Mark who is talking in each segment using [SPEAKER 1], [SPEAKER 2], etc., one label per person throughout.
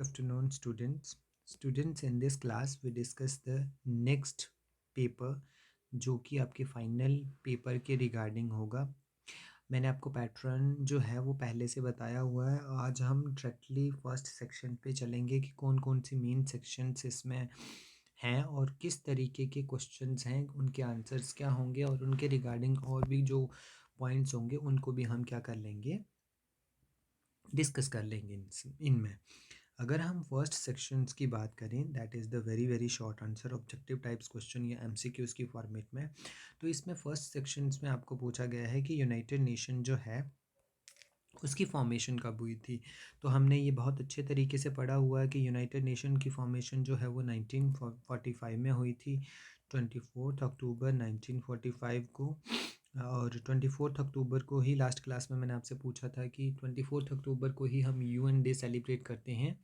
[SPEAKER 1] Afternoon, students. Students, in this class, we discuss the next paper जो कि आपके final paper के regarding होगा। मैंने आपको पैटर्न जो है वो पहले से बताया हुआ है। आज हम डायरेक्टली फर्स्ट सेक्शन पे चलेंगे कि कौन कौन सी मेन सेक्शंस इसमें हैं और किस तरीके के क्वेश्चंस हैं, उनके आंसर्स क्या होंगे और उनके रिगार्डिंग और भी जो पॉइंट्स होंगे उनको भी हम क्या कर लेंगे, डिस्कस कर लेंगे इनमें। अगर हम फर्स्ट सेक्शंस की बात करें, that is the very very short answer objective types question या एमसीक्यूज़ की फॉर्मेट में। तो इसमें फर्स्ट सेक्शंस में आपको पूछा गया है कि यूनाइटेड नेशन जो है उसकी फॉर्मेशन कब हुई थी। तो हमने ये बहुत अच्छे तरीके से पढ़ा हुआ है कि यूनाइटेड नेशन की फॉर्मेशन जो है वो 1945 में हुई थी, 24 अक्टूबर 1945 को। और 24 अक्टूबर को ही लास्ट क्लास में मैंने आपसे पूछा था कि 24 अक्टूबर को ही हम यूएन डे सेलिब्रेट करते हैं।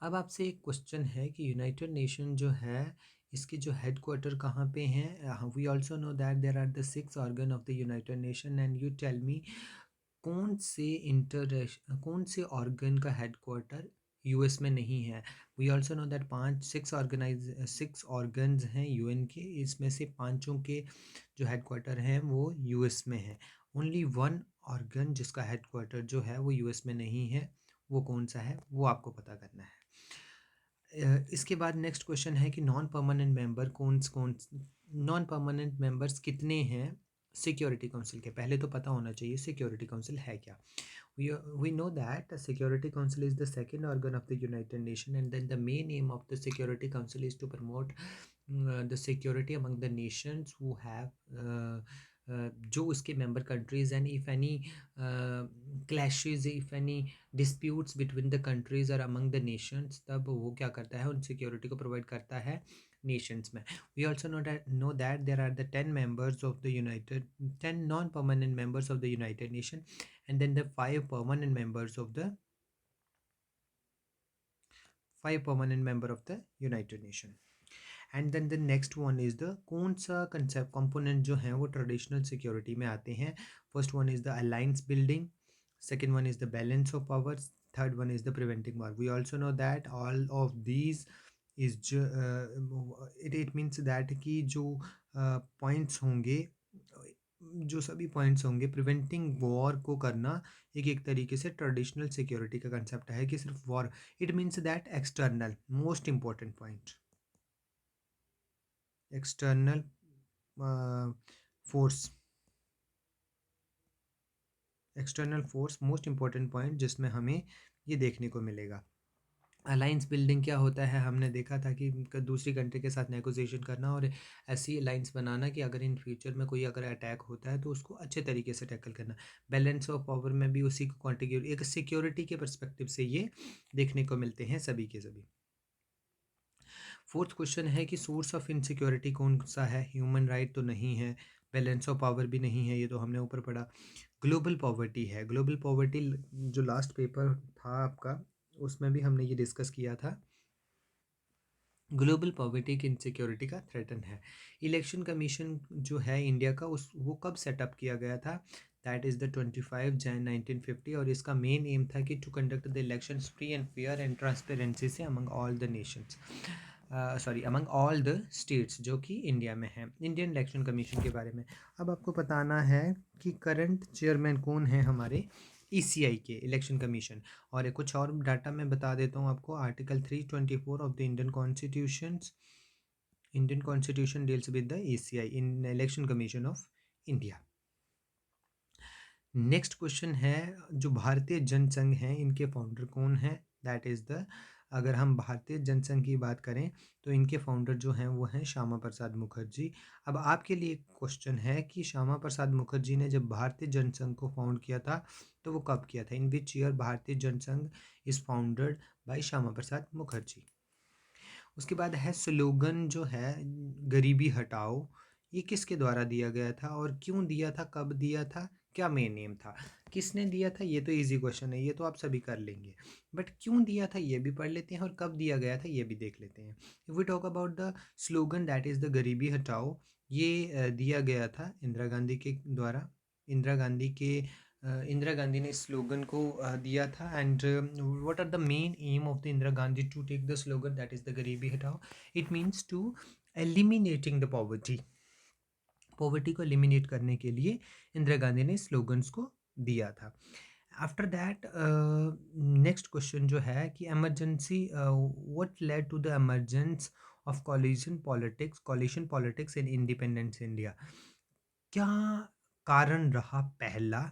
[SPEAKER 1] अब आपसे एक क्वेश्चन है कि यूनाइटेड नेशन जो है इसके जो हेड क्वार्टर कहाँ पे हैं। We also know that there are the 6 organ of the United Nation and you tell me कौन से ऑर्गन का हेड क्वार्टर यूएस में नहीं है। We also know that 6 organs हैं यूएन के, इसमें से 5 के जो हेड क्वार्टर हैं वो यूएस में है। ओनली वन ऑर्गन जिसका हेड क्वार्टर जो है वो यूएस में नहीं है, वो कौन सा है वो आपको पता करना है। इसके बाद नेक्स्ट क्वेश्चन है कि नॉन परमानेंट मेंबर कौन नॉन परमानेंट मेंबर्स कितने हैं सिक्योरिटी काउंसिल के। पहले तो पता होना चाहिए सिक्योरिटी काउंसिल है क्या। we know that the security council is the second organ of the united nation, and then the main aim of the security council is to promote the security among the nations who have जो उसके member countries, and if any clashes, if any disputes between the countries or among the nations, तब वो क्या करता है, उन security को provide करता है nations में। We also know that there are the 10 members of the united 10 non-permanent members of the united nation, and then the 5 permanent member of the united nation. And then the next one is the कौन सा concept component जो हैं वो traditional security में आते हैं। First one is the alliance building, second one is the balance of powers, third one is the preventing war. We also know that all of these is it means that कि जो points होंगे, जो सभी points होंगे, preventing war को करना एक तरीके से ट्रेडिशनल सिक्योरिटी का कंसेप्ट है कि सिर्फ war. It means that external most important point, external force, external force most important point जिसमें हमें ये देखने को मिलेगा। अलाइंस बिल्डिंग क्या होता है, हमने देखा था कि दूसरी कंट्री के साथ नेगोशिएशन करना और ऐसी अलाइंस बनाना कि अगर इन फ्यूचर में कोई अगर अटैक होता है तो उसको अच्छे तरीके से टैकल करना। बैलेंस ऑफ पावर में भी उसी को कॉन्टिग्यूट एक सिक्योरिटी के पर्सपेक्टिव से ये देखने को मिलते हैं सभी के सभी। फोर्थ क्वेश्चन है कि सोर्स ऑफ इनसिक्योरिटी कौन सा है। ह्यूमन राइट तो नहीं है, बैलेंस ऑफ पावर भी नहीं है, ये तो हमने ऊपर पढ़ा। ग्लोबल पॉवर्टी है। ग्लोबल पॉवर्टी जो लास्ट पेपर था आपका उसमें भी हमने ये डिस्कस किया था। ग्लोबल पॉवर्टी की इनसिक्योरिटी का थ्रेटन है। इलेक्शन कमीशन जो है इंडिया का वो कब सेटअप किया गया था, दैट इज़ द 25 जैन 1950, और इसका मेन एम था कि to conduct the election free and fair and transparency से among all the nations, among all the states जो कि इंडिया में है। इंडियन इलेक्शन कमीशन के बारे में अब आपको बताना है कि करंट चेयरमैन कौन है हमारे ईसीआई के, इलेक्शन कमीशन। और कुछ और डाटा मैं बता देता हूँ आपको। Article 324 of the Indian constitution deals with the ECI in election commission of India. Next question है जो भारतीय जनसंघ हैं इनके फाउंडर कौन है, दैट इज़ द, अगर हम भारतीय जनसंघ की बात करें तो इनके फाउंडर जो हैं वो हैं श्यामा प्रसाद मुखर्जी। अब आपके लिए क्वेश्चन है कि श्यामा प्रसाद मुखर्जी ने जब भारतीय जनसंघ को फाउंड किया था तो वो कब किया था, इन which year Bharatiya Jana Sangh is founded by Shyama Prasad Mukherjee. उसके बाद है स्लोगन जो है गरीबी हटाओ, ये किसके द्वारा दिया गया था और क्यों दिया था, कब दिया था, क्या मेन नेम था, किसने दिया था। ये तो इजी क्वेश्चन है, ये तो आप सभी कर लेंगे, बट क्यों दिया था ये भी पढ़ लेते हैं और कब दिया गया था ये भी देख लेते हैं। If we talk about the slogan that is the Garibi Hatao, ये दिया गया था इंदिरा गांधी के द्वारा। इंदिरा गांधी के इंदिरा गांधी ने इस स्लोगन को दिया था। And what are the main aim of the Indira Gandhi to take the slogan, that is the Garibi Hatao. It means to eliminating the poverty को एलिमिनेट करने के लिए इंदिरा गांधी ने स्लोगन्स को दिया था। आफ्टर दैट नेक्स्ट क्वेश्चन जो है कि emergency, what led to the emergence of coalition politics in independence India. क्या कारण रहा पहला,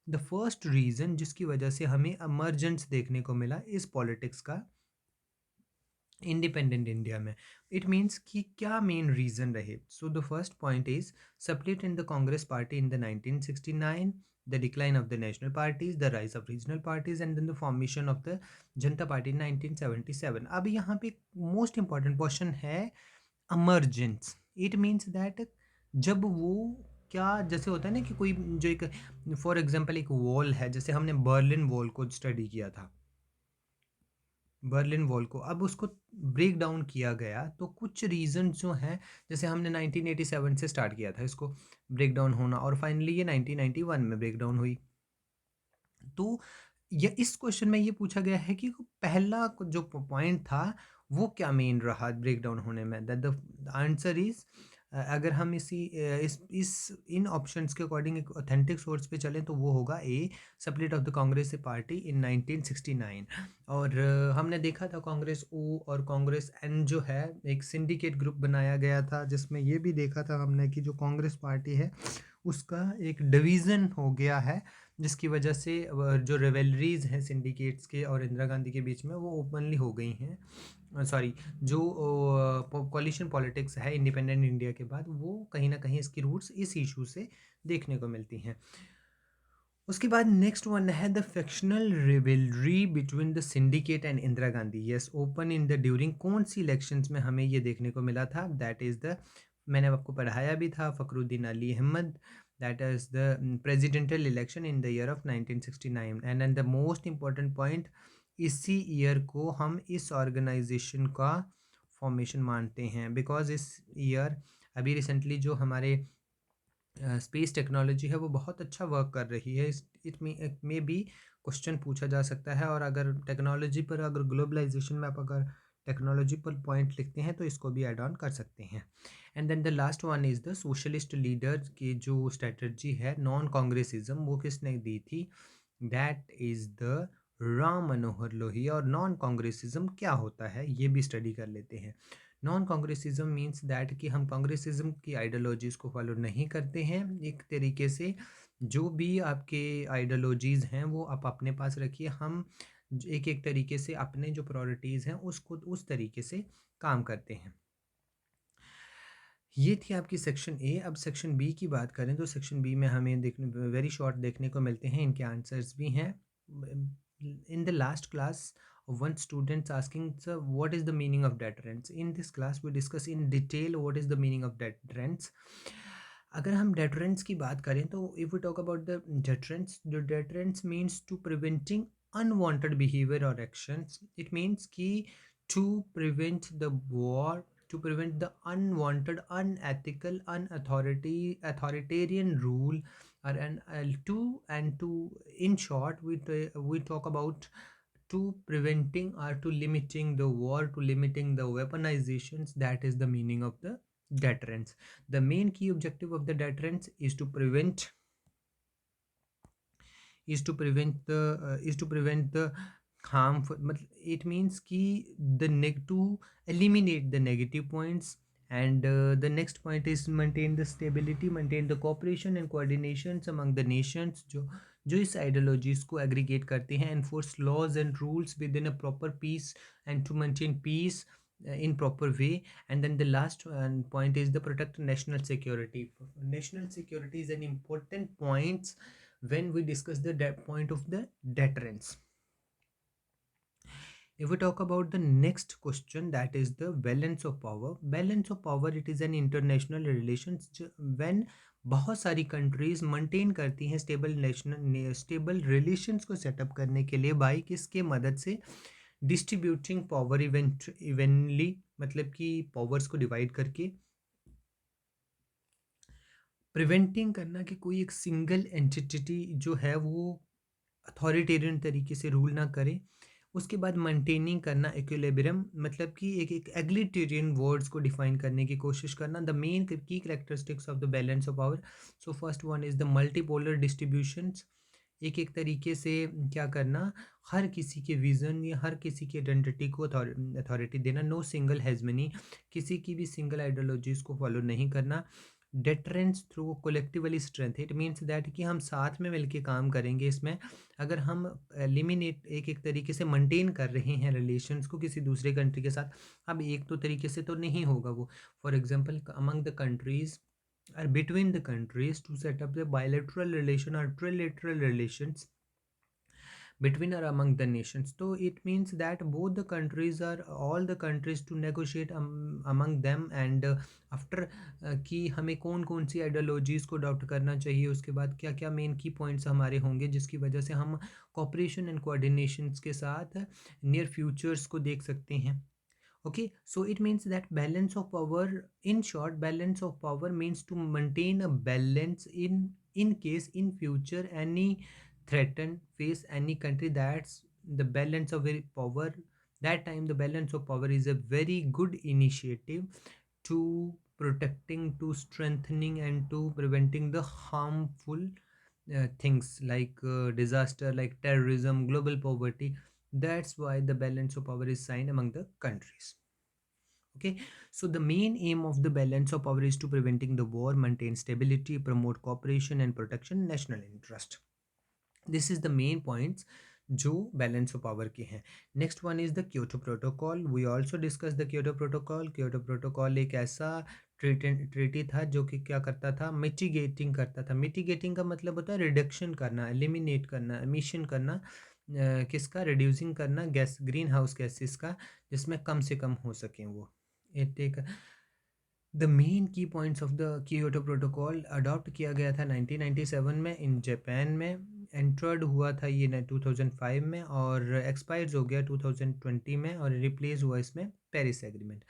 [SPEAKER 1] द फर्स्ट रीजन जिसकी वजह से हमें एमरजेंस देखने को मिला इस पॉलिटिक्स का इंडिपेंडेंट इंडिया में। इट मीन्स कि क्या मेन रीजन रहे। सो the first point is split in the Congress party in the 1969, the decline of the national parties, the rise of regional parties, and then the formation of the Janata party in 1977। अब यहाँ पे most important question है emergence। It means that जब वो क्या, जैसे होता है ना कि कोई जो एक फॉर एग्जांपल एक वॉल है, जैसे हमने बर्लिन वॉल को स्टडी किया था, बर्लिन वॉल को अब उसको ब्रेक डाउन किया गया, तो कुछ रीजन जो हैं, जैसे हमने 1987 से स्टार्ट किया था इसको ब्रेक डाउन होना, और फाइनली ये 1991 में ब्रेक डाउन हुई। तो ये इस क्वेश्चन में ये पूछा गया है कि पहला जो पॉइंट था वो क्या मेन रहा ब्रेक डाउन होने में। दैट द आंसर इज, अगर हम इस इन ऑप्शंस के अकॉर्डिंग एक ऑथेंटिक सोर्स पे चलें तो वो होगा a, split of the Congress party in 1969। और हमने देखा था कांग्रेस ओ और कांग्रेस एन जो है एक सिंडिकेट ग्रुप बनाया गया था, जिसमें ये भी देखा था हमने कि जो कांग्रेस पार्टी है उसका एक डिवीज़न हो गया है, जिसकी वजह से जो रिवेलरीज हैं सिंडिकेट्स के और इंदिरा गांधी के बीच में वो ओपनली हो गई हैं। सॉरी, जो कोलिशन पॉलिटिक्स है इंडिपेंडेंट इंडिया के बाद, वो कहीं ना कहीं इसकी रूट्स इस इशू से देखने को मिलती हैं। उसके बाद नेक्स्ट वन है the factional rivalry between the syndicate and Indira Gandhi. Yes, open in the during कौन सी इलेक्शंस में हमें ये देखने को मिला था, दैट इज़ द, मैंने आपको पढ़ाया भी था, Fakhruddin Ali Ahmed, that is the presidential election in the year of 1969। And the most important point, इसी ईयर को हम इस ऑर्गेनाइजेशन का फॉर्मेशन मानते हैं, बिकॉज इस ईयर अभी रिसेंटली जो हमारे स्पेस टेक्नोलॉजी है वो बहुत अच्छा वर्क कर रही है। इट में भी क्वेश्चन पूछा जा सकता है, और अगर टेक्नोलॉजी पर, अगर ग्लोबलाइजेशन में आप अगर टेक्नोलॉजी पर पॉइंट लिखते हैं तो इसको भी ऐड ऑन कर सकते हैं। And then the last one is the socialist leader की जो स्ट्रेटजी है नॉन कांग्रेसिज्म, वो किसने दी थी, that is the Ram Manohar Lohia. और नॉन कांग्रेसिज्म क्या होता है ये भी स्टडी कर लेते हैं। नॉन कांग्रेसिज्म मीन्स दैट कि हम कांग्रेसिज्म की आइडियोलॉजीज को फॉलो नहीं करते हैं। एक तरीके से जो भी आपके आइडियोलॉजीज हैं वो आप अपने पास रखिए, हम एक एक तरीके से अपने जो प्रायोरिटीज़ हैं उसको उस तरीके से काम करते हैं। ये थी आपकी सेक्शन ए। अब सेक्शन बी की बात करें तो सेक्शन बी में हमें देखने वेरी शॉर्ट देखने को मिलते हैं, इनके आंसर्स भी हैं। In the last class one student asking, sir, what is the meaning of deterrence? In this class we discuss in detail what is the meaning of deterrence। अगर हम deterrence की बात करें तो if we talk about the deterrence means to preventing unwanted behavior or actions। it means कि to prevent the war, to prevent the unwanted, unethical, authoritarian rule, or to in short we talk about to preventing or to limiting the war, to limiting the weaponizations, that is the meaning of the deterrence। the main key objective of the deterrence is to prevent the harmful, it means कि to eliminate the negative points। and the next point is maintain the stability, maintain the cooperation and coordinations among the nations जो इस ideologies को aggregate करते हैं, enforce laws and rules within a proper peace and to maintain peace in proper way। and then the last point is the protect national security। national security is an important point when we discuss the point of the deterrence। if we talk about the next question, that is the balance of power। balance of power, it is an international relations when बहुत सारी countries maintain करती हैं stable relations को setup करने के लिए by किसके मदद से, डिस्ट्रीब्यूटिंग पावर इवेनली, मतलब कि पावर्स को डिवाइड करके प्रिवेंटिंग करना कि कोई एक सिंगल एंटिटी जो है वो अथॉरिटेरियन तरीके से रूल ना करे। उसके बाद मेंटेनिंग करना इक्विलिब्रियम, मतलब कि एक एग्लिटेरियन वर्ड्स को डिफाइन करने की कोशिश करना। द मेन की characteristics of the balance of power. So first one is the multipolar distributions. एक तरीके से क्या करना, हर किसी के विज़न या हर किसी की आइडेंटिटी को अथॉरिटी देना। नो सिंगल हैज़मनी, किसी की भी सिंगल आइडियोलॉजीज़ को फॉलो नहीं करना। Deterrence through collectively strength, it means that कि हम साथ में मिलके काम करेंगे इसमें। अगर हम एलिमिनेट एक तरीके से मेंटेन कर रहे हैं रिलेशंस को किसी दूसरे कंट्री के साथ, अब एक तो तरीके से तो नहीं होगा वो। For example among the countries or between the countries to set up the bilateral relation or trilateral relations between or among the nations. So it means that both the countries are all the countries to negotiate among them and after कि हमें कौन कौन सी ideologies को adopt करना चाहिए, उसके बाद क्या क्या मेन की पॉइंट्स हमारे होंगे जिसकी वजह से हम कॉपरेशन एंड कोऑर्डिनेशंस के साथ नियर फ्यूचर्स को देख सकते हैं। Okay, so it means that balance of power, in short, balance of power means to maintain a balance in case in future any threaten face any country, that's the balance of power. That time the balance of power is a very good initiative to protecting, to strengthening and to preventing the harmful things like disaster, like terrorism, global poverty. That's why the balance of power is signed among the countries. Okay, so the main aim of the balance of power is to preventing the war, maintain stability, promote cooperation and protection national interest. This is the main points जो balance of power के हैं। Next one is the Kyoto protocol. We also discuss the Kyoto protocol. Kyoto protocol एक ऐसा treaty था जो कि क्या करता था, मिटिगेटिंग करता था। मिटिगेटिंग का मतलब होता है रिडक्शन करना, एलिमिनेट करना, एमिशन करना, किसका, रिड्यूसिंग करना गैस, ग्रीन हाउस गैसेस का, जिसमें कम से कम हो सकें वो। इट एक the main key points of the Kyoto protocol adopt किया गया था 1997 में इन जापान में। एंटर्ड हुआ था ये 2005 में और एक्सपायर्स हो गया 2020 में और रिप्लेस हुआ इसमें Paris agreement.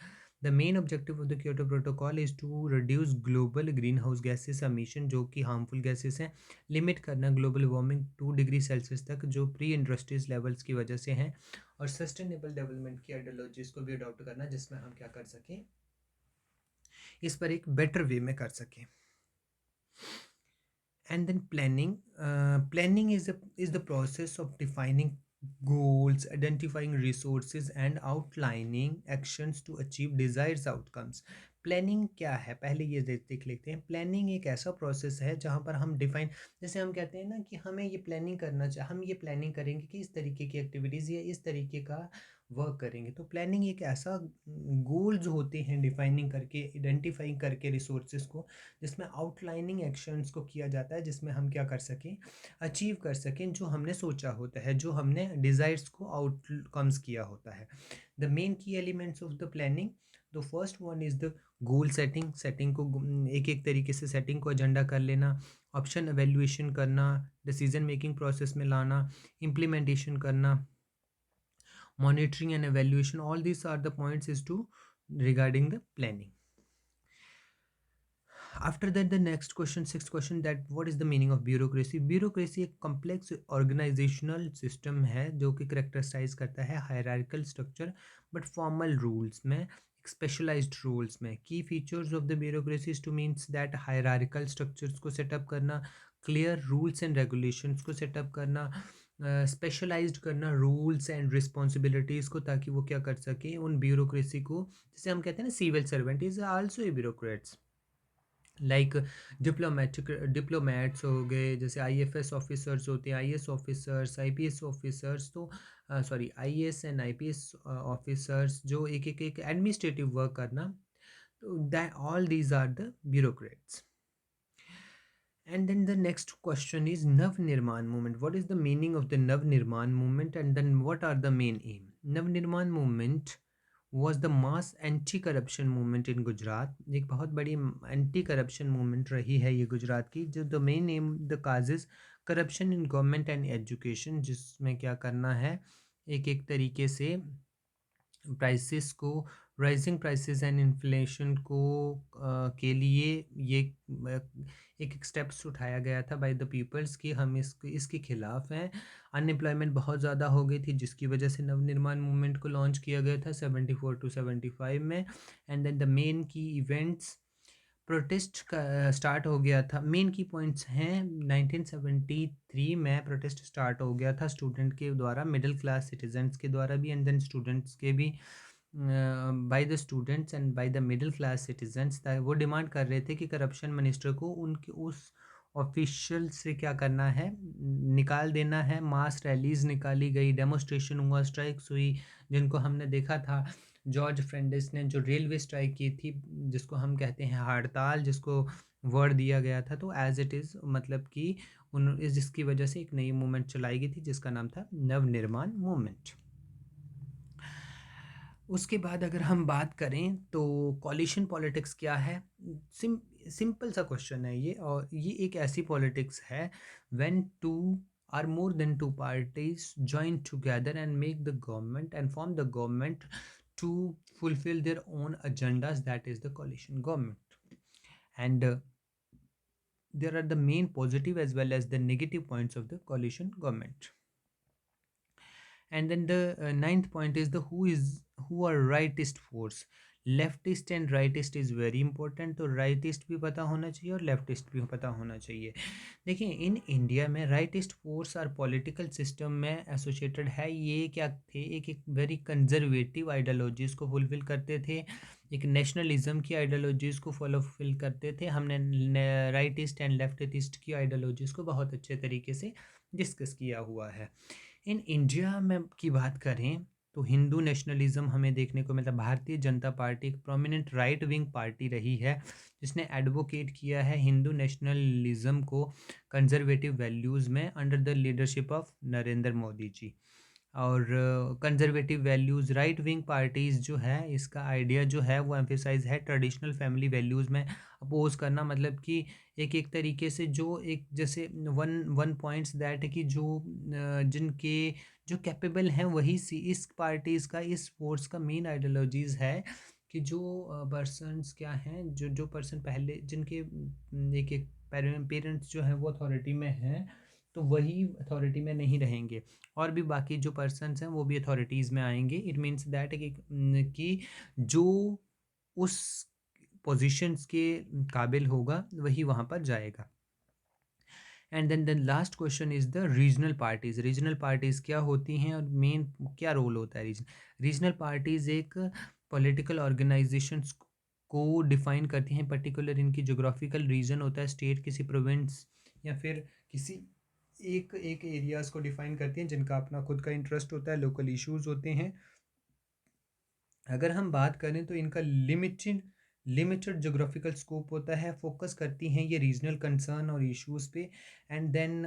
[SPEAKER 1] The main objective of the Kyoto protocol is to reduce global greenhouse gases emission, जो कि हार्मफुल गैसेस हैं, लिमिट करना ग्लोबल वार्मिंग 2 डिग्री सेल्सियस तक जो प्री इंडस्ट्रीज लेवल्स की वजह से हैं, और सस्टेनेबल डेवलपमेंट की आइडियोलॉजीज़ को भी अडॉप्ट करना जिसमें हम क्या कर सकें, इस पर एक बेटर वे में कर सकें। And then planning. Planning is the process of defining goals, identifying resources and outlining actions to achieve desired outcomes. Planning क्या है, पहले ये देख लेते हैं। प्लानिंग एक ऐसा प्रोसेस है जहाँ पर हम डिफाइन, जैसे हम कहते हैं ना कि हमें ये प्लानिंग करना चाहिए, हम ये प्लानिंग करेंगे कि इस तरीके की एक्टिविटीज़ या इस तरीके का वर्क करेंगे। तो प्लानिंग एक ऐसा गोल्स होते हैं डिफाइनिंग करके, आइडेंटिफाइंग करके रिसोर्सेज को, जिसमें आउटलाइनिंग एक्शंस को किया जाता है जिसमें हम क्या कर सकें, अचीव कर सकें जो हमने सोचा होता है, जो हमने डिज़ायर्स को आउटकम्स किया होता है। द मेन की elements of the planning, the first one is the goal setting. Setting को एक तरीके से सेटिंग को एजेंडा कर लेना, ऑप्शन एवेल्युएशन करना, डिसीजन मेकिंग प्रोसेस में लाना, इम्प्लीमेंटेशन करना, monitoring and evaluation. All these are the points is to regarding the planning. After that, the next question, sixth question, that what is the meaning of bureaucracy? Bureaucracy एक complex organizational system है जो कि characterize करता है hierarchical structure but formal rules में, specialized rules में। Key features of the bureaucracy is to means that hierarchical structures को set up करना, clear rules and regulations को set up करना, स्पेशलाइज्ड करना रूल्स एंड रिस्पॉन्सिबिलिटीज़ को, ताकि वो क्या कर सके उन ब्यूरोक्रेसी को, जैसे हम कहते हैं ना civil servant is also a bureaucrats, like diplomats हो गए, जैसे आईएफएस ऑफिसर्स होते हैं, आईएएस ऑफिसर्स, आईपीएस ऑफिसर्स, तो sorry IAS and IPS officers जो एक एडमिनिस्ट्रेटिव वर्क करना, तो that all these are the bureaucrats. And then the next question is Nav Nirman movement. What is the meaning of the Nav Nirman movement and then what are the main aim? Nav Nirman movement was the mass anti-corruption movement in Gujarat. एक बहुत बड़ी anti-corruption movement रही है ये गुजरात की, जो the main aim the causes corruption in government and education, जिसमें क्या करना है, एक तरीके से प्राइसेस को राइजिंग प्राइसेस एंड इन्फ्लेशन को के लिए ये एक स्टेप्स उठाया गया था बाय द पीपल्स कि हम इसके खिलाफ हैं। अनएम्प्लॉयमेंट बहुत ज़्यादा हो गई थी, जिसकी वजह से नवनिर्माण मूवमेंट को लॉन्च किया गया था 74 टू 75 में। एंड देन द मेन की इवेंट्स, प्रोटेस्ट का स्टार्ट हो गया था। मेन की पॉइंट्स हैं, 1973 में प्रोटेस्ट स्टार्ट हो गया था स्टूडेंट के द्वारा, मिडिल क्लास सिटीजन्स के द्वारा भी, एंड देन स्टूडेंट्स के भी, by the students and by the middle class citizens. वो डिमांड कर रहे थे कि करप्शन मिनिस्टर को उनके उस ऑफिशियल से क्या करना है, निकाल देना है। मास रैलीज निकाली गई, डेमोस्ट्रेशन हुआ, स्ट्राइक्स हुई, जिनको हमने देखा था जॉर्ज फ्रेंडिस ने जो रेलवे स्ट्राइक की थी, जिसको हम कहते हैं हड़ताल, जिसको वर्ड दिया गया था। तो एज इट इज़ मतलब कि जिसकी वजह से एक नई मूवमेंट चलाई गई थी जिसका नाम था नवनिर्माण मूवमेंट। उसके बाद अगर हम बात करें तो कॉलिशन पॉलिटिक्स क्या है, सिंपल सा क्वेश्चन है ये, और ये एक ऐसी पॉलिटिक्स है when two or more than two parties join together and make the government and form the government to fulfill their own agendas, that is the coalition government. And there are the main positive as well as the negative points of the coalition government. And then the ninth point is the who are rightist force. Leftist and rightist is very important. तो rightist भी पता होना चाहिए और leftist भी पता होना चाहिए। देखिए, इन इंडिया में राइटिस्ट फोर्स और पॉलिटिकल सिस्टम में एसोसिएटेड है। ये क्या थे, एक वेरी कंजर्वेटिव आइडियोलॉजीज़ को फुलफिल करते थे, एक नेशनलिज्म की आइडियोलॉजीज़ को फुलफिल करते थे। हमने राइटिस्ट एंड लेफ्टिस्ट की आइडियोलॉजीज़ को बहुत अच्छे तरीके से डिस्कस किया हुआ है। इन इंडिया में की बात करें तो हिंदू नेशनलिज्म हमें देखने को मिलता है। भारतीय जनता पार्टी एक प्रोमिनेंट राइट विंग पार्टी रही है, जिसने एडवोकेट किया है हिंदू नेशनलिज्म को कंजर्वेटिव वैल्यूज़ में under the leadership of Narendra Modi ji. और conservative values, right wing parties जो है, इसका आइडिया जो है वो एम्फेसाइज है ट्रेडिशनल फैमिली वैल्यूज़ में अपोज करना। मतलब कि एक तरीके से जो एक जैसे वन वन पॉइंट्स दैट है कि जो जिनके जो कैपेबल हैं वही इस पार्टीज़ का, इस फोर्स का मेन आइडियोलॉजीज़ है कि जो पर्सनस क्या हैं, जो पर्सन पहले जिनके एक पेरेंट्स जो हैं वो अथॉरिटी में हैं, तो वही अथॉरिटी में नहीं रहेंगे, और भी बाकी जो पर्सन्स हैं वो भी अथॉरिटीज़ में आएंगे। इट मीन्स दैट कि जो उस पोजीशंस के काबिल होगा वही वहाँ पर जाएगा। And then the last question is the regional parties. Regional parties क्या होती हैं और मेन क्या रोल होता है रीजनल पार्टीज़ एक पॉलिटिकल ऑर्गेनाइजेशंस को डिफाइन करती हैं। पर्टिकुलर इनकी जोग्राफिकल रीजन होता है, स्टेट, किसी प्रोविंस या फिर किसी एक एरियाज़ को डिफाइन करती हैं जिनका अपना खुद का इंटरेस्ट होता है, लोकल इश्यूज़ होते हैं। अगर हम बात करें तो इनका लिमिटेड जोग्राफिकल स्कोप होता है, फोकस करती हैं ये रीजनल कंसर्न और इश्यूज़ पे। एंड देन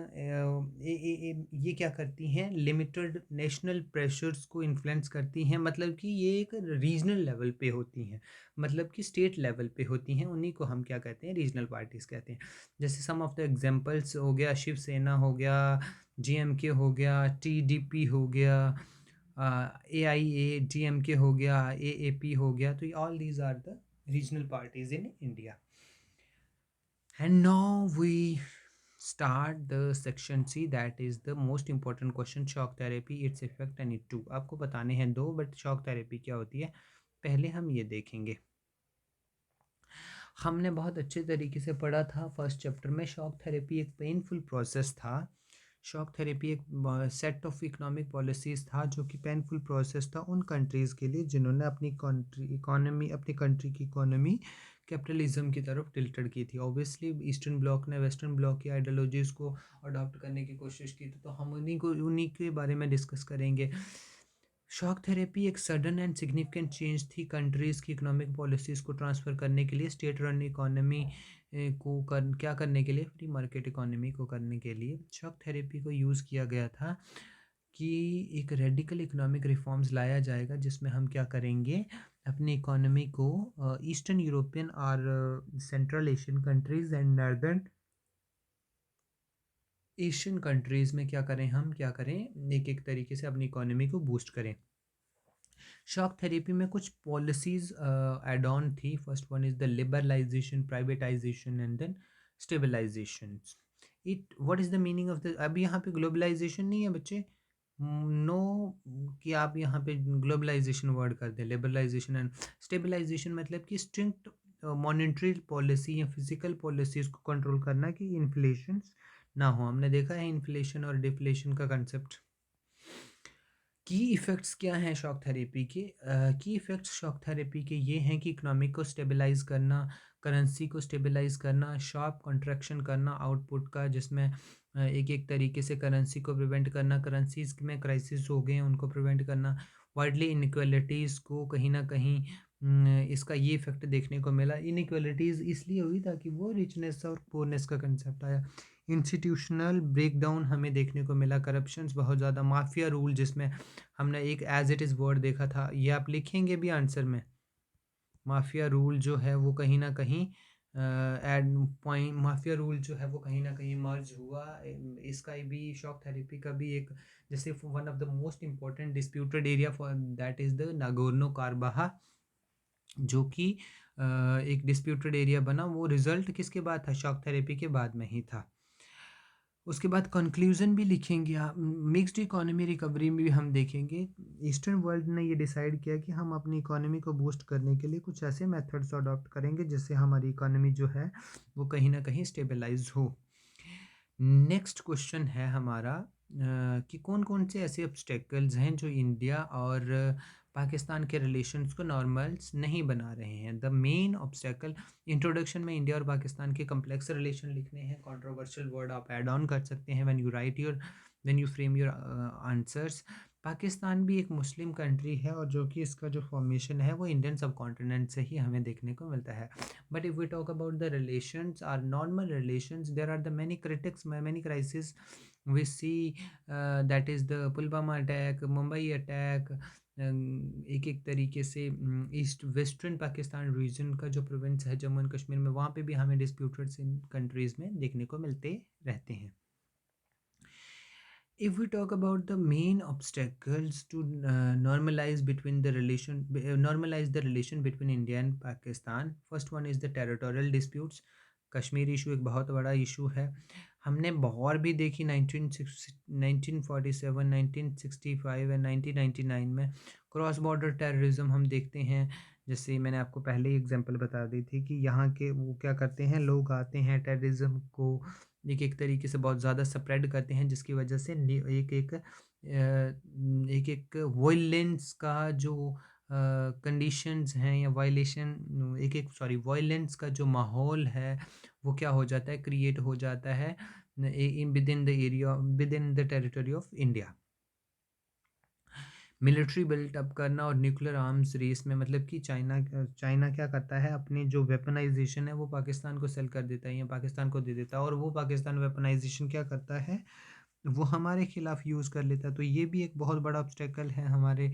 [SPEAKER 1] ये क्या करती हैं, लिमिटेड नेशनल प्रेशर्स को इन्फ्लुएंस करती हैं। मतलब कि ये एक रीजनल लेवल पे होती हैं, मतलब कि स्टेट लेवल पे होती हैं, उन्हीं को हम क्या कहते हैं, रीजनल पार्टीज़ कहते हैं। जैसे सम ऑफ द एग्जांपल्स हो गया, शिवसेना हो गया, जेएमके हो गया, टीडीपी हो गया, AIA, DMK हो गया, AAP हो गया। तो all these are the regional parties in India. And now we start the section C, that is the most important question, shock therapy, its effect and it too। आपको बताने हैं दो, but shock therapy क्या होती है पहले हम ये देखेंगे। हमने बहुत अच्छे तरीके से पढ़ा था फर्स्ट चैप्टर में, शॉक थेरेपी एक पेनफुल प्रोसेस था। शॉक थेरेपी एक सेट ऑफ इकोनॉमिक पॉलिसीज़ था जो कि पेनफुल प्रोसेस था उन कंट्रीज़ के लिए जिन्होंने अपनी कंट्री की इकोनॉमी कैपिटलिज्म की तरफ टिल्टेड की थी। ऑब्वियसली ईस्टर्न ब्लॉक ने वेस्टर्न ब्लॉक की आइडियोलॉजीज़ को अडॉप्ट करने की कोशिश की थी, तो हम उन्हीं के बारे में डिस्कस करेंगे। शॉक थेरेपी एक सडन एंड सिग्निफिकेंट चेंज थी कंट्रीज़ की इकोनॉमिक पॉलिसीज़ को ट्रांसफ़र करने के लिए, स्टेट रन इकोनॉमी क्या करने के लिए, फ्री मार्केट इकोनॉमी को करने के लिए शॉक थेरेपी को यूज़ किया गया था कि एक रेडिकल इकोनॉमिक रिफॉर्म्स लाया जाएगा जिसमें हम क्या करेंगे, अपनी इकोनॉमी को ईस्टर्न यूरोपियन और central Asian countries and northern Asian countries में क्या करें, हम क्या करें, एक तरीके से अपनी इकोनॉमी को बूस्ट करें। शॉक थेरेपी में कुछ पॉलिसीज एड ऑन थी। First one is the liberalisation, privatisation and then stabilisation. It what is the meaning of the, अब यहाँ पे ग्लोबलाइजेशन नहीं है बच्चे, नो, कि आप यहाँ पे ग्लोबलाइजेशन वर्ड कर दें। लिबरलाइजेशन एंड स्टेबलाइजेशन मतलब कि स्ट्रिक्ट मॉनेटरी पॉलिसी या फिजिकल पॉलिसीज को कंट्रोल करना कि इन्फ्लेशन ना हो। हमने देखा है इन्फ्लेशन और डिफ्लेशन का कंसेप्ट। की इफ़ेक्ट्स क्या हैं शॉक थेरेपी के? की इफ़ेक्ट्स शॉक थेरेपी के ये हैं कि इकोनॉमिक को स्टेबलाइज करना, करेंसी को स्टेबलाइज करना, शार्प कंट्रैक्शन करना आउटपुट का, जिसमें एक एक तरीके से करेंसी को प्रिवेंट करना, करेंसीज में क्राइसिस हो गए हैं उनको प्रिवेंट करना, वाइडली इनइक्वालिटीज़ को कहीं ना कहीं इसका ये इफेक्ट देखने को मिला। इनइक्वालिटीज़ इसलिए हुई ताकि वो रिचनेस और पुअरनेस का कंसेप्ट आया। इंस्टीट्यूशनल ब्रेकडाउन हमें देखने को मिला, करप्शंस बहुत ज़्यादा, माफिया रूल, जिसमें हमने एक एज इट इज़ वर्ड देखा था, ये आप लिखेंगे भी आंसर में। माफिया रूल जो है वो कहीं ना कहीं एड पॉइंट, माफिया रूल जो है वो कहीं ना कहीं मर्ज हुआ। इसका भी शॉक थेरेपी का भी एक, जैसे one of the most important disputed area for that is the Nagorno Karabakh, जो कि एक डिस्प्यूटेड एरिया बना। वो रिजल्ट किसके बाद था? शॉक थेरेपी के बाद में ही था। उसके बाद कंक्लूजन भी लिखेंगे आप। मिक्स्ड इकोनॉमी रिकवरी में भी हम देखेंगे, ईस्टर्न वर्ल्ड ने ये डिसाइड किया कि हम अपनी इकोनॉमी को बूस्ट करने के लिए कुछ ऐसे मेथड्स अडॉप्ट करेंगे जिससे हमारी इकोनॉमी जो है वो कहीं ना कहीं स्टेबलाइज हो। नेक्स्ट क्वेश्चन है हमारा कि कौन कौन से ऐसे ऑब्स्टेकल्स हैं जो इंडिया और पाकिस्तान के रिलेशंस को नॉर्मल्स नहीं बना रहे हैं। द मेन ऑब्स्टेकल, इंट्रोडक्शन में इंडिया और पाकिस्तान के कम्प्लेक्स रिलेशन लिखने हैं। कंट्रोवर्शियल वर्ड आप ऐड ऑन कर सकते हैं when you frame your answers. Pakistan भी एक मुस्लिम कंट्री है और जो कि इसका जो फॉर्मेशन है वो इंडियन सब कॉन्टिनेंट से ही हमें देखने को मिलता है। But if we talk about the relations, our normal relations, there are the many critics, many crises we see, that is the Pulwama attack, Mumbai attack, एक एक तरीके से ईस्ट वेस्टर्न पाकिस्तान रीजन का जो प्रोविंस है जम्मू एंड कश्मीर में, वहाँ पे भी हमें डिस्प्यूटेड कंट्रीज़ में देखने को मिलते रहते हैं। If we talk about the main obstacles to normalize the relation between India and Pakistan, first one is the territorial disputes. Kashmir issue एक बहुत बड़ा इशू है। हमने वॉर भी देखी 1947, 1965 एंड 1999 में। क्रॉस बॉर्डर टेररिज्म हम देखते हैं, जैसे मैंने आपको पहले ही एग्जांपल बता दी थी कि यहाँ के वो क्या करते हैं, लोग आते हैं टेररिज्म को एक एक तरीके से बहुत ज़्यादा स्प्रेड करते हैं, जिसकी वजह से एक एक वायलेंस का जो कंडीशंस हैं या वायलेशन, एक एक सॉरी वायलेंस का जो माहौल है वो क्या हो जाता है, क्रिएट हो जाता है in with in the territory of India. Military built up करना और न्यूक्लियर आर्म्स रेस में, मतलब कि चाइना क्या करता है, अपनी जो वेपनाइजेशन है वो पाकिस्तान को सेल कर देता है या पाकिस्तान को दे देता है, और वो पाकिस्तान वेपनाइजेशन क्या करता है, वो हमारे खिलाफ यूज़ कर लेता है। तो ये भी एक बहुत बड़ा ऑब्स्टेकल है हमारे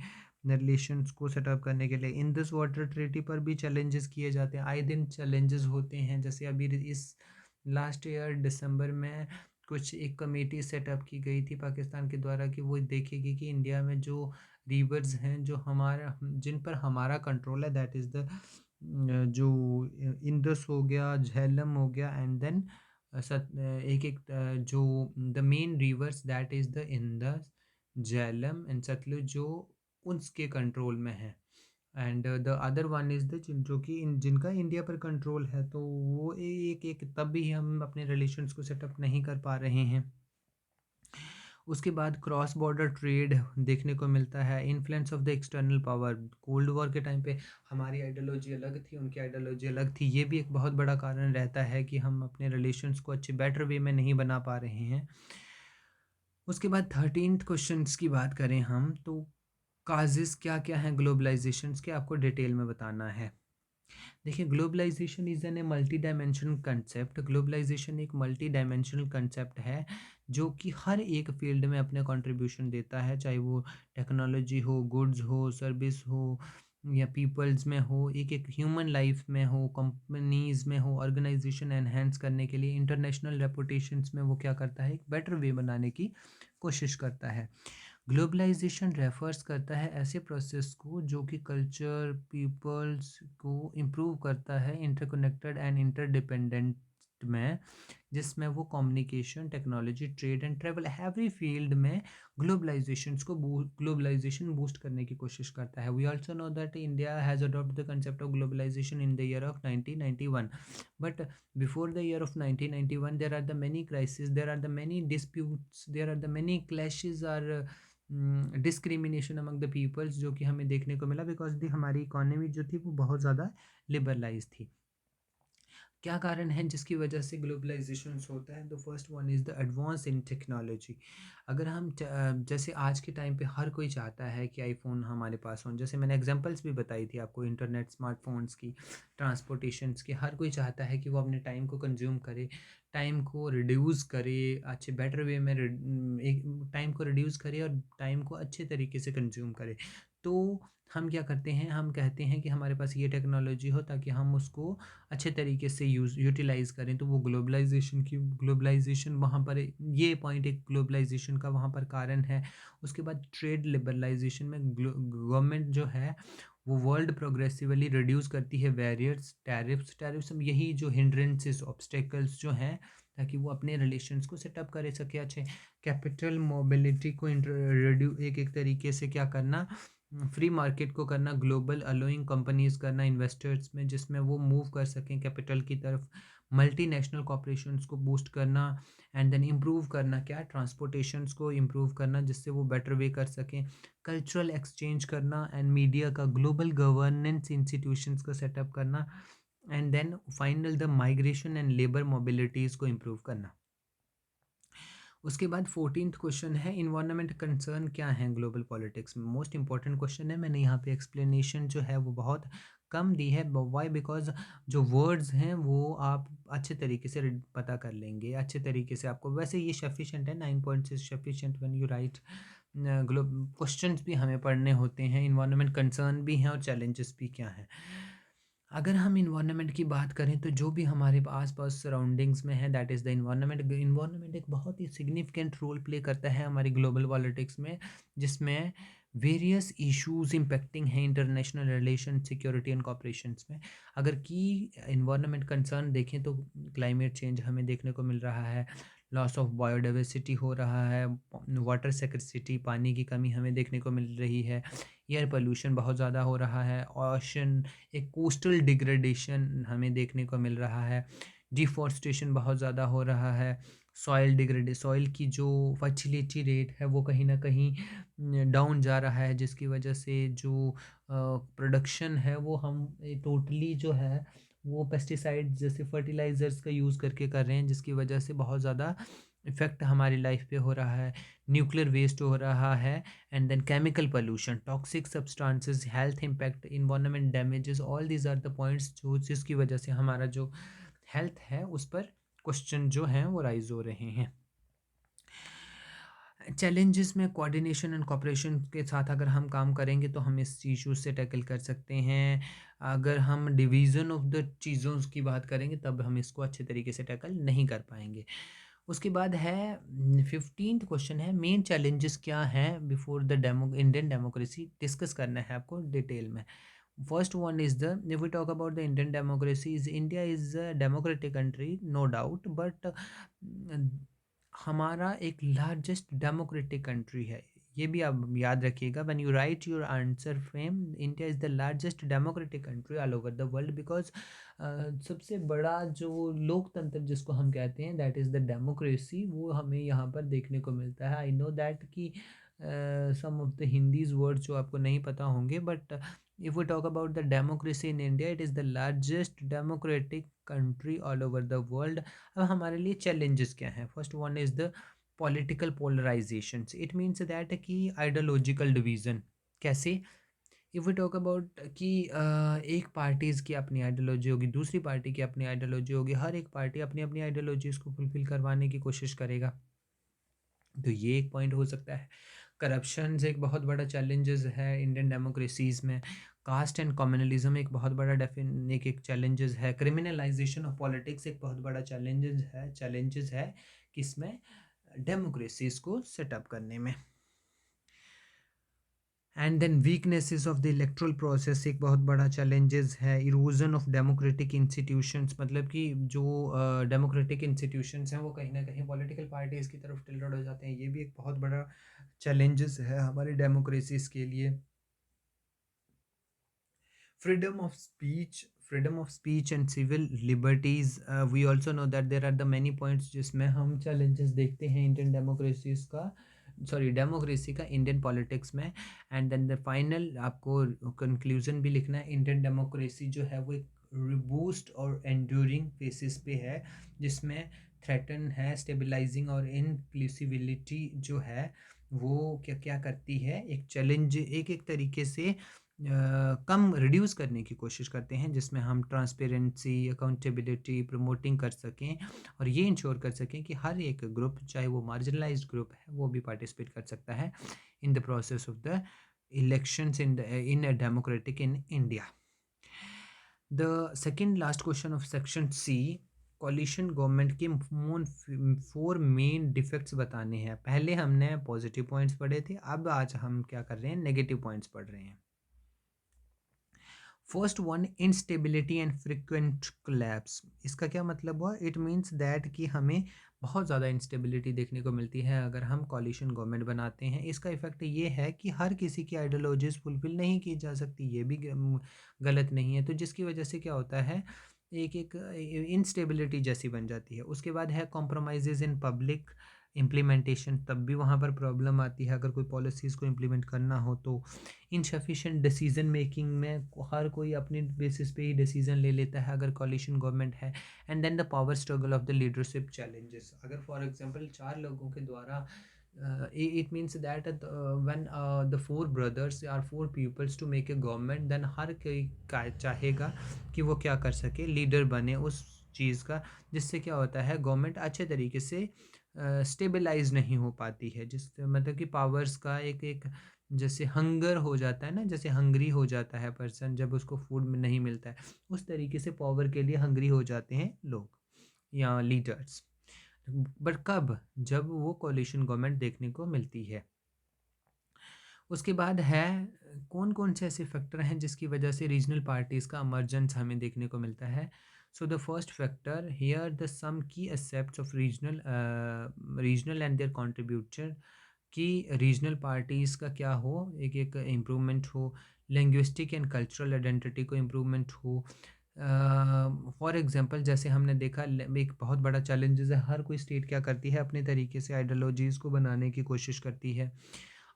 [SPEAKER 1] रिलेशंस को सेटअप करने के लिए। इन दिस वाटर ट्रीटी पर भी चैलेंजेस किए जाते हैं, आए दिन चैलेंजेस होते हैं। जैसे अभी इस लास्ट ईयर दिसंबर में कुछ एक कमेटी सेटअप की गई थी पाकिस्तान के द्वारा कि वो देखेगी कि इंडिया में जो रिवर्स हैं जो हमारा, जिन पर हमारा कंट्रोल है, दैट इज़ द जो इंडस हो गया, झेलम हो गया, एंड देन एक एक जो the main rivers that is the Indus, Jhelum and Sutlej, जो उसके कंट्रोल में है। And the other one is the जो कि जिनका इंडिया पर कंट्रोल है। तो वो एक एक तब भी हम अपने रिलेशंस को सेटअप नहीं कर पा रहे हैं। उसके बाद क्रॉस बॉर्डर ट्रेड देखने को मिलता है। Influence of the external power, cold war के टाइम पे हमारी आइडियोलॉजी अलग थी, उनकी आइडियोलॉजी अलग थी। ये भी एक बहुत बड़ा कारण रहता है कि हम अपने रिलेशंस को अच्छे बेटर वे में नहीं बना पा रहे हैं। उसके बाद 13th क्वेश्चंस की बात करें हम, तो काजेस क्या क्या हैं ग्लोबलाइजेशंस के, आपको डिटेल में बताना है। देखिए, globalisation is an a multi dimensional concept. Globalisation एक मल्टी डायमेंशनल कंसेप्ट है जो कि हर एक फील्ड में अपने कंट्रीब्यूशन देता है, चाहे वो टेक्नोलॉजी हो, गुड्स हो, सर्विस हो, या पीपल्स में हो, एक एक ह्यूमन लाइफ में हो, कंपनीज में हो। ऑर्गेनाइजेशन एनहेंस करने के लिए इंटरनेशनल रेपुटेशंस में वो क्या करता है, एक बेटर वे बनाने की कोशिश करता है। ग्लोबलाइजेशन रेफर्स करता है ऐसे प्रोसेस को जो कि कल्चर पीपल्स को इम्प्रूव करता है इंटरकनेक्टेड एंड इंटरडिपेंडेंट में, जिसमें वो communication technology trade and travel every field में ग्लोबलाइजेशन बूस्ट करने की कोशिश करता है। We also know that India has adopt the concept of globalisation in the year of 1991, but before the year of 1991 there are the many crises, there are the many disputes, there are the many clashes or discrimination among the peoples जो कि हमें देखने को मिला, because the हमारी economy जो थी वो बहुत ज़्यादा लिबरलाइज थी। क्या कारण है जिसकी वजह से ग्लोबलाइजेशन होता है? The first one is the advance in technology. अगर हम जैसे आज के टाइम पे हर कोई चाहता है कि आईफोन हमारे पास हो, जैसे मैंने एग्जांपल्स भी बताई थी आपको, इंटरनेट, स्मार्टफोन्स की, ट्रांसपोर्टेशंस की, हर कोई चाहता है कि वो अपने टाइम को कंज्यूम करे, टाइम को रिड्यूस करे, अच्छे बेटर वे में एक टाइम को रिड्यूस करे और टाइम को अच्छे तरीके से कंज्यूम करे। तो हम क्या करते हैं, हम कहते हैं कि हमारे पास ये टेक्नोलॉजी हो ताकि हम उसको अच्छे तरीके से यूटिलाइज़ करें। तो वो ग्लोबलाइजेशन वहाँ पर ये पॉइंट एक ग्लोबलाइजेशन का वहाँ पर कारण है। उसके बाद ट्रेड लिबरलाइजेशन में गवर्नमेंट जो है वो वर्ल्ड प्रोग्रेसिवली रिड्यूस करती है बैरियर्स, टैरिफ्स यही जो हिंड्रेंसेस ऑब्स्टेकल्स जो हैं, ताकि वो अपने रिलेशंस को सेटअप करे सके अच्छे। कैपिटल मोबिलिटी को एक एक तरीके से क्या करना, फ्री मार्केट को करना, ग्लोबल अलोइंग कंपनीज करना इन्वेस्टर्स में, जिसमें वो मूव कर सकें कैपिटल की तरफ। मल्टीनेशनल कॉर्पोरेशंस को बूस्ट करना एंड देन इम्प्रूव करना, क्या, ट्रांसपोर्टेशंस को इम्प्रूव करना जिससे वो बेटर वे कर सकें। कल्चरल एक्सचेंज करना एंड मीडिया का, ग्लोबल गवर्नेंस इंस्टीट्यूशंस को सेटअप करना and then final the migration and labour mobilities को इम्प्रूव करना। उसके बाद 14th क्वेश्चन है, इन्वायरमेंट कंसर्न क्या है ग्लोबल पॉलिटिक्स में? मोस्ट इंपॉर्टेंट क्वेश्चन है। मैंने यहाँ पे एक्सप्लेनेशन जो है वो बहुत कम दी है। वाई? बिकॉज जो वर्ड्स हैं वो आप अच्छे तरीके से पता कर लेंगे, अच्छे तरीके से आपको, वैसे ये सफिशेंट है, 9 points is sufficient when you right. Questions भी हमें पढ़ने होते हैं, इन्वायरमेंट कंसर्न भी हैं और चैलेंजेस भी क्या हैं। अगर हम इन्वायरमेंट की बात करें तो जो भी हमारे आस पास सराउंडिंग्स में है, that is the environment. Environment एक बहुत ही सिग्निफिकेंट रोल प्ले करता है हमारी ग्लोबल पॉलिटिक्स में, जिसमें वेरियस इश्यूज इम्पेक्टिंग हैं international relation, security and corporations में। अगर की इन्वायरमेंट कंसर्न देखें तो क्लाइमेट चेंज हमें देखने को मिल रहा है, लॉस ऑफ बायोडाइवर्सिटी हो रहा है, वाटर स्कैर्सिटी, पानी की कमी हमें देखने को मिल रही है, एयर पोल्यूशन बहुत ज़्यादा हो रहा है, ओशन, एक कोस्टल डिग्रेडेशन हमें देखने को मिल रहा है, डिफॉरेस्टेशन बहुत ज़्यादा हो रहा है, सॉइल की जो फर्टिलिटी रेट है वो कहीं ना कहीं डाउन जा रहा है, जिसकी वजह से जो प्रोडक्शन है वो हम टोटली जो है वो पेस्टिसाइड जैसे फर्टिलाइज़र्स का यूज़ करके कर रहे हैं, जिसकी वजह से बहुत ज़्यादा इफ़ेक्ट हमारी लाइफ पे हो रहा है। न्यूक्लियर वेस्ट हो रहा है and then chemical pollution, toxic substances, health impact, environment damages, all these are the points जो जिसकी वजह से हमारा जो हेल्थ है उस पर क्वेश्चन जो हैं वो राइज हो रहे हैं। चैलेंजेस में कोऑर्डिनेशन एंड कोऑपरेशन के साथ अगर हम काम करेंगे तो हम इस इश्यूज से टैकल कर सकते हैं। अगर हम डिवीज़न ऑफ द चीज़ों की बात करेंगे तब हम इसको अच्छे तरीके से टैकल नहीं कर पाएंगे। उसके बाद है 15th क्वेश्चन है, मेन चैलेंजेस क्या हैं before the Indian democracy, discuss करना है आपको डिटेल में। First one is the, if we talk about the Indian democracy, is India is a democratic country, no doubt, but हमारा एक लार्जेस्ट डेमोक्रेटिक कंट्री है। ये भी आप याद रखिएगा, when you right your answer frame, India is the largest democratic country all over the world, because सबसे बड़ा जो लोकतंत्र जिसको हम कहते हैं दैट इज़ द डेमोक्रेसी, वो हमें यहाँ पर देखने को मिलता है। आई नो दैट कि सम ऑफ द हिंदीज वर्ड जो आपको नहीं पता होंगे, but if we talk about the democracy in India, it is the largest democratic country all over the world. अब हमारे लिए challenges क्या हैं? First one is the political polarizations. It means that कि ideological division कैसे? If we talk about कि एक parties की अपनी आइडियोलॉजी होगी, दूसरी पार्टी की अपनी आइडियोलॉजी होगी, हर एक पार्टी अपनी अपनी आइडियोलॉजीज़ को फुलफिल करवाने की कोशिश करेगा, तो ये एक पॉइंट हो सकता है। करप्शन एक बहुत बड़ा चैलेंजेस है इंडियन डेमोक्रेसीज़ में। कास्ट एंड कम्युनलिज्म एक बहुत बड़ा एक चैलेंजेस है। क्रिमिनलाइजेशन ऑफ पॉलिटिक्स एक बहुत बड़ा चैलेंजेस है किसमें, डेमोक्रेसीज़ को सेटअप करने में। And then weaknesses of the electoral process एक बहुत बड़ा चैलेंजेस है। इरोजन ऑफ डेमोक्रेटिक इंस्टीट्यूशंस, मतलब कि जो डेमोक्रेटिक इंस्टीट्यूशंस हैं वो कहीं ना कहीं पॉलिटिकल पार्टीज़ की तरफ टिल्टेड हो जाते हैं, ये भी एक बहुत बड़ा चैलेंजेस है हमारी डेमोक्रेसीज के लिए। Freedom of speech and civil liberties, we also know that there are the many points जिसमें हम चैलेंजेस देखते हैं इंडियन डेमोक्रेसीज का, सॉरी डेमोक्रेसी का इंडियन पॉलिटिक्स में। एंड देन द फाइनल आपको कंक्लूजन भी लिखना है, इंडियन डेमोक्रेसी जो है वो एक रिबूस्ट और एंड्यूरिंग फेसिस पे है, जिसमें थ्रेटन है स्टेबलाइजिंग और इनक्लूसिविलिटी जो है वो क्या क्या करती है, एक चैलेंज एक एक तरीके से कम रिड्यूस करने की कोशिश करते हैं, जिसमें हम ट्रांसपेरेंसी अकाउंटेबिलिटी प्रमोटिंग कर सकें और ये इंश्योर कर सकें कि हर एक ग्रुप, चाहे वो मार्जिनलाइज्ड ग्रुप है, वो भी पार्टिसिपेट कर सकता है in the process of the elections in a democratic in India. The second last question of section C, coalition government के 4 मेन डिफेक्ट्स बताने हैं। पहले हमने पॉजिटिव पॉइंट्स पढ़े थे, अब आज हम क्या कर रहे हैं, नेगेटिव पॉइंट्स पढ़ रहे हैं। First one, instability and frequent collapse. इसका क्या मतलब हुआ, इट मीन्स दैट कि हमें बहुत ज़्यादा इंस्टेबिलिटी देखने को मिलती है अगर हम कॉलिशन गवर्नमेंट बनाते हैं। इसका इफेक्ट ये है कि हर किसी की आइडियोलॉजीज फुलफिल नहीं की जा सकती, ये भी गलत नहीं है। तो जिसकी वजह से क्या होता है, एक एक इंस्टेबिलिटी जैसी बन जाती है। उसके बाद है कॉम्प्रोमाइजेज इन पब्लिक इम्प्लीमेंटेशन, तब भी वहाँ पर प्रॉब्लम आती है अगर कोई पॉलिसीज़ को इम्प्लीमेंट करना हो तो। इनसफिशिएंट डिसीजन मेकिंग में हर कोई अपने बेसिस पे ही डिसीजन ले लेता है अगर कॉलिशन गवर्नमेंट है। And then the power struggle of the leadership challenges, अगर फॉर एग्जांपल 4 लोगों के द्वारा it means that when the 4 brothers or 4 pupils to make a government, then हर कोई चाहेगा कि वो क्या कर सके, लीडर बने उस चीज़ का, जिससे क्या होता है गवर्नमेंट अच्छे तरीके से स्टेबलाइज नहीं हो पाती है, जिस मतलब कि पावर्स का एक एक जैसे हंगर हो जाता है ना, जैसे हंग्री हो जाता है पर्सन जब उसको फूड में नहीं मिलता है, उस तरीके से पावर के लिए हंग्री हो जाते हैं लोग या लीडर्स। बट कब, जब वो कोलिशन गवर्नमेंट देखने को मिलती है। उसके बाद है कौन कौन से ऐसे फैक्टर हैं जिसकी वजह से रीजनल पार्टीज़ का इमर्जेंस हमें देखने को मिलता है। So the first factor here the some key aspects of regional and their contributor, कि रीजनल पार्टीज़ का क्या हो, एक एक इम्प्रूवमेंट हो, लिंग्विस्टिक एंड कल्चरल आइडेंटिटी को इम्प्रूवमेंट हो। फॉर एग्जांपल जैसे हमने देखा एक बहुत बड़ा चैलेंजेस है, हर कोई स्टेट क्या करती है अपने तरीके से आइडियोलॉजीज़ को बनाने की कोशिश करती है।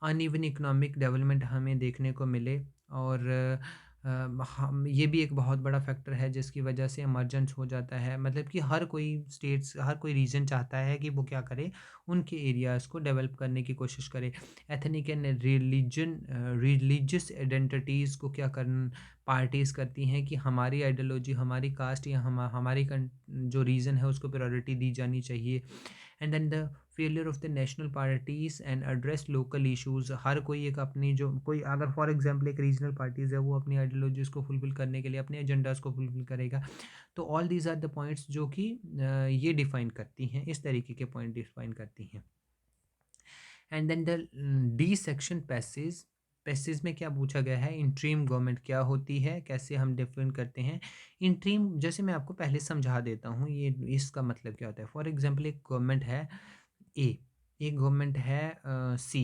[SPEAKER 1] अनइवन इकोनॉमिक डेवलपमेंट हमें देखने को मिले, और हम ये भी एक बहुत बड़ा फैक्टर है जिसकी वजह से इमरजेंस हो जाता है, मतलब कि हर कोई स्टेट्स हर कोई रीजन चाहता है कि वो क्या करे, उनके एरियाज़ को डेवलप करने की कोशिश करे। एथनिक एंड रिलीजियस आइडेंटिटीज़ को क्या कर पार्टीज़ करती हैं कि हमारी आइडियोलॉजी, हमारी कास्ट या हमारी जो रीज़न है उसको प्रायोरिटी दी जानी चाहिए। And then the failure of the national parties and address local issues, हर कोई एक अपनी जो कोई अगर फॉर एग्जांपल एक रीजनल पार्टीज़ है वो अपनी आइडियोलॉजीज़ को फुलफिल करने के लिए अपने एजेंडाज़ को फुलफिल करेगा। तो all these are the points जो कि ये डिफ़ाइन करती हैं, इस तरीके के पॉइंट डिफ़ाइन करती हैं। And then the D section passage, passage में क्या पूछा गया है, इंट्रीम गवर्नमेंट क्या होती है, कैसे हम डिफाइन करते हैं इंट्रीम। जैसे मैं आपको पहले समझा देता हूँ ये इसका मतलब क्या होता है। फॉर एग्जांपल एक गवर्नमेंट है ए, एक गवर्नमेंट है सी,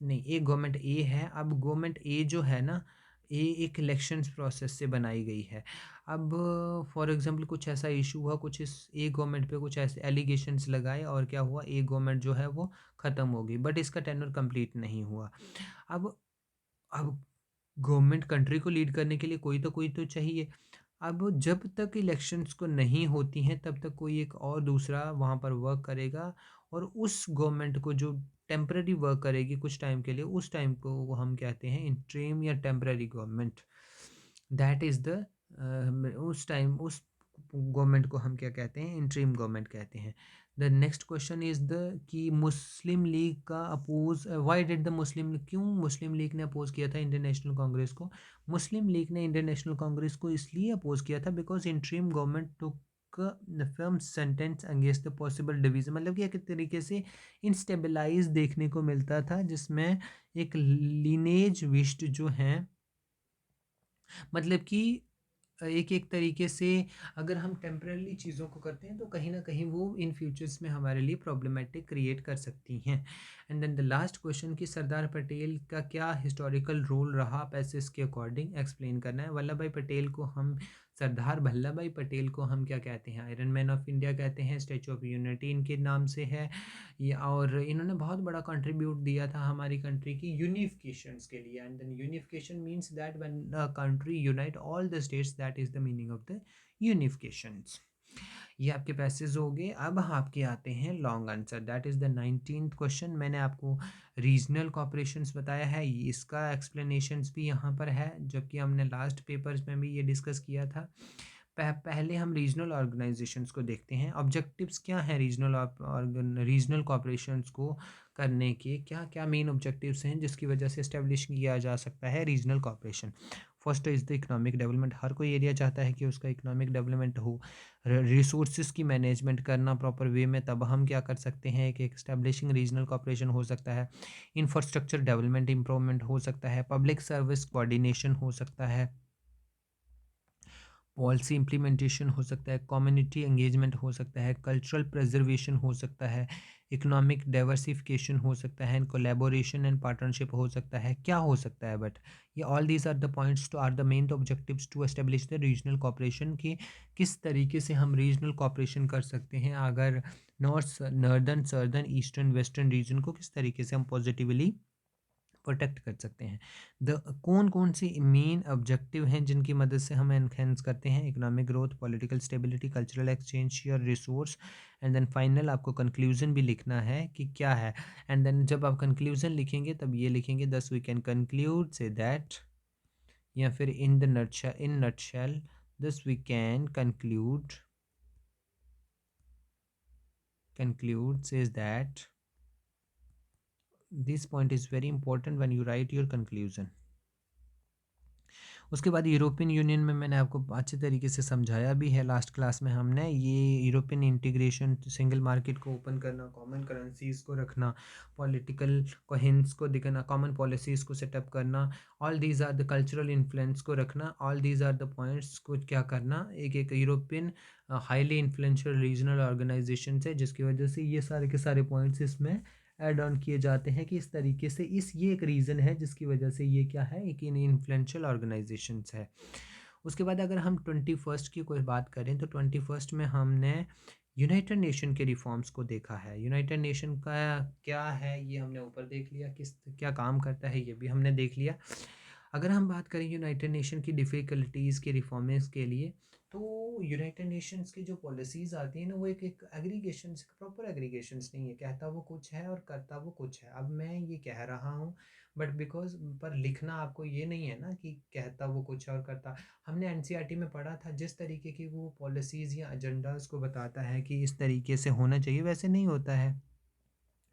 [SPEAKER 1] नहीं एक गवर्नमेंट ए है। अब गवर्नमेंट ए जो है ना, ए एक इलेक्शंस प्रोसेस से बनाई गई है। अब फॉर एग्जांपल कुछ ऐसा इशू हुआ, कुछ इस ए गवर्नमेंट पे कुछ ऐसे एलिगेशंस लगाए और क्या हुआ, ए गवर्नमेंट जो है वो ख़त्म हो गई, बट इसका टेन्योर कंप्लीट नहीं हुआ। अब अब गवर्नमेंट कंट्री को लीड करने के लिए कोई तो चाहिए। अब जब तक इलेक्शंस को नहीं होती हैं तब तक कोई एक और दूसरा वहाँ पर वर्क करेगा, और उस गवर्नमेंट को जो टेम्पररी वर्क करेगी कुछ टाइम के लिए, उस टाइम को वो हम कहते हैं इंटरिम या temporary government. That is the उस टाइम उस गवर्नमेंट को हम क्या कहते हैं, इंटरिम गवर्नमेंट कहते हैं। The next question is the कि मुस्लिम लीग का oppose, why did the Muslim, क्यों मुस्लिम लीग ने अपोज किया था इंडियन नेशनल कांग्रेस को। मुस्लिम लीग ने इंडियन नेशनल कांग्रेस को इसलिए अपोज किया था because interim government took firm sentence against the possible division, मतलब कि एक तरीके से इंस्टेबलाइज देखने को मिलता था, जिसमें एक लीनेज विस्ट जो हैं, मतलब कि एक एक तरीके से अगर हम टेम्पररी चीज़ों को करते हैं तो कहीं ना कहीं वो इन फ्यूचर्स में हमारे लिए प्रॉब्लमेटिक क्रिएट कर सकती हैं। And then the last question कि सरदार पटेल का क्या हिस्टोरिकल रोल रहा पैसेज के अकॉर्डिंग एक्सप्लेन करना है। वल्लभ भाई पटेल को हम, सरदार वल्लभ भाई पटेल को हम क्या कहते हैं, आयरन मैन ऑफ इंडिया कहते हैं, स्टैचू ऑफ यूनिटी इनके नाम से है ये, और इन्होंने बहुत बड़ा कंट्रीब्यूट दिया था हमारी कंट्री की यूनिफिकेशंस के लिए। And then unification means that when a country unite all the states, that is the meaning of the unifications. ये आपके पैसेज हो गए। अब आपके आते हैं long answer, that is the 19th question. मैंने आपको रीजनल कॉपरेशंस बताया है, इसका एक्सप्लेनेशंस भी यहाँ पर है, जबकि हमने लास्ट पेपर्स में भी ये डिस्कस किया था। पहले हम रीजनल ऑर्गेनाइजेशंस को देखते हैं। ऑब्जेक्टिव्स क्या हैं रीजनल कॉपरेशंस को करने के, क्या क्या मेन ऑब्जेक्टिव्स हैं जिसकी वजह से इस्टेब्लिश किया जा सकता है regional cooperation. First is the economic development, हर कोई एरिया चाहता है कि उसका इकोनॉमिक डेवलपमेंट हो। रिसोर्सेज की मैनेजमेंट करना प्रॉपर वे में, तब हम क्या कर सकते हैं, एक इस्टेब्लिशिंग रीजनल कॉपरेशन हो सकता है। इंफ्रास्ट्रक्चर डेवलपमेंट इंप्रूवमेंट हो सकता है, पब्लिक सर्विस कोऑर्डिनेशन हो सकता है, पॉलिसी इम्प्लीमेंटेशन हो सकता है, कम्युनिटी एंगेजमेंट हो सकता है, कल्चरल प्रिजर्वेशन हो सकता है, इकोनॉमिक डाइवर्सिफिकेशन हो सकता है, कोलैबोरेशन एंड पार्टनरशिप हो सकता है, क्या हो सकता है, बट ये all these are the points to are the main objectives to establish the regional cooperation, कि किस तरीके से हम रीजनल कॉपरेशन कर सकते हैं, अगर northern southern eastern western region को किस तरीके से हम पॉजिटिवली प्रोटेक्ट कर सकते हैं। कौन कौन सी मेन ऑब्जेक्टिव हैं जिनकी मदद से हम एनहेंस करते हैं economic growth, political stability, cultural exchange, share resource. And then final आपको कंक्लूजन भी लिखना है कि क्या है। एंड देन जब आप कंक्लूजन लिखेंगे तब ये लिखेंगे thus we can conclude say that, या फिर in nutshell thus we can conclude says that this point is very important when you write your conclusion. उसके बाद यूरोपियन यूनियन में मैंने आपको अच्छे तरीके से समझाया भी है लास्ट क्लास में हमने, ये यूरोपियन इंटीग्रेशन, सिंगल मार्केट को ओपन करना, कॉमन करेंसीज़ को रखना, पॉलिटिकल कोहेरेंस को दिखाना, कॉमन पॉलिसीज़ को सेटअप करना, all these are the cultural influence को रखना, all these are the points को क्या करना, एक एक European highly influential regional organisation है, जिसकी वजह से ये सारे के सारे पॉइंट्स इसमें ऐड ऑन किए जाते हैं कि इस तरीके से ये एक रीज़न है जिसकी वजह से ये क्या है, एक इन इन्फ्लुएंशियल ऑर्गेनाइजेशंस है। उसके बाद अगर हम 21st की कोई बात करें तो 21st में हमने यूनाइटेड नेशन के रिफॉर्म्स को देखा है। यूनाइटेड नेशन का क्या है ये हमने ऊपर देख लिया, किस क्या काम करता है ये भी हमने देख लिया। अगर हम बात करें यूनाइटेड नेशन की डिफ़िकल्टीज़ के रिफॉर्म्स के लिए, तो यूनाइटेड नेशंस की जो पॉलिसीज़ आती हैं ना, वो एक एक एग्रीगेशंस, प्रॉपर एग्रीगेशंस नहीं है, कहता वो कुछ है और करता वो कुछ है। अब मैं ये कह रहा हूँ बट बिकॉज पर लिखना आपको ये नहीं है ना कि कहता वो कुछ है और करता। हमने एनसीईआरटी में पढ़ा था जिस तरीके की वो पॉलिसीज़ या एजेंडाज़ को बताता है कि इस तरीके से होना चाहिए, वैसे नहीं होता है।